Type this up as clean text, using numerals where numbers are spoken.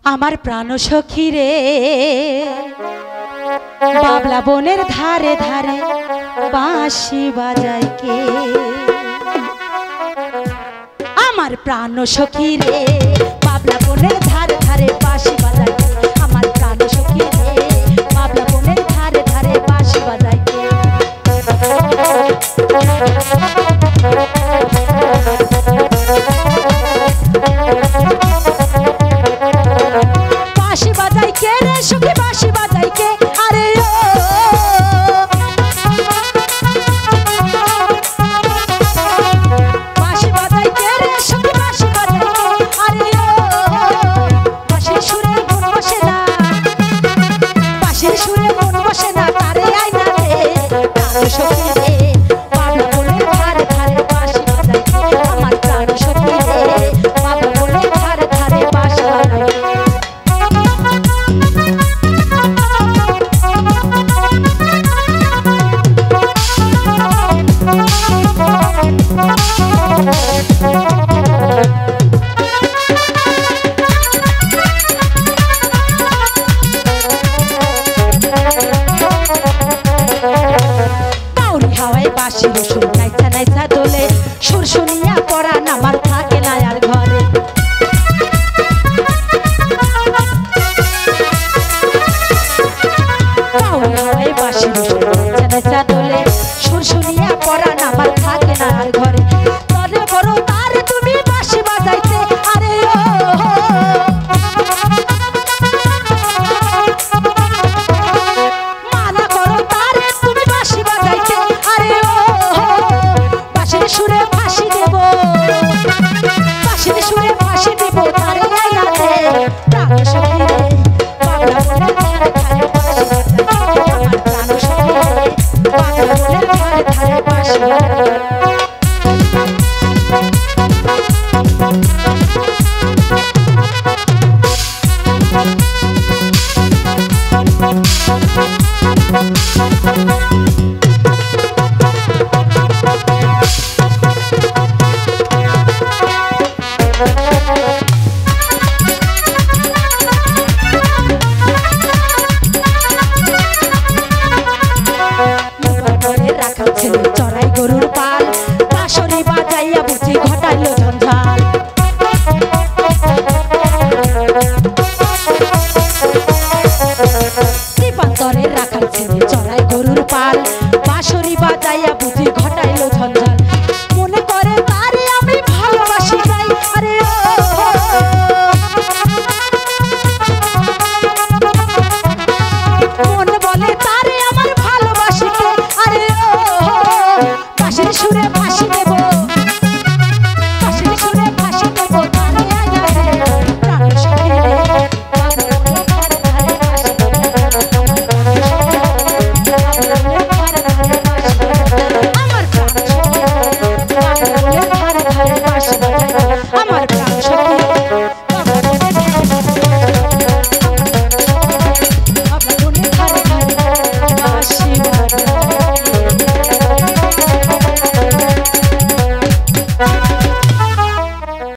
আমার প্রাণ সখী রে বাবলা বনের ধারে ধারে বাঁশি বাজায় কে আমার প্রাণ সখী রে বাবলা বনের ধারে ধারে বাঁশি বাজায় কে আমার প্রাণ সখী রে বাবলা বনের ধারে ধারে বাঁশি বাজায় কে বাঁশি বাজায় কে রে সখী বাঁশি বাজায় কে আরে ও বাঁশি বাজায় কে রে সখী বাঁশি বাজায় কে আরে ও বাঁশির সুরে মন বসে না বাঁশির সুরে মন বসে না তারে আইনা রে প্রাণ সখী রে বাবলা বনের ধারে ধারে বাঁশি বাজায় কে আমার প্রাণ সখী রে বাবলা বনের ধারে ধারে বাঁশি বাজায় কে বাঁশির সুর নাইচা নাইচা দোলে সুর শুনিয়া পরাণ আমার থাকে না আর ঘরে বাঁশির সুর নাইচা নাইচা দোলে সুর শুনিয়া পরাণ আমার থাকে না আর ঘরে তবে বড় তার তুমি বাঁশি বাজাইতে আরে ও মানা করো তারে তুমি বাঁশি বাজাইতে আরে ও বাঁশির সুরে ফাঁসি দেব বাঁশির সুরে ফাঁসি দেব তারে আইনা রে প্রাণ সখী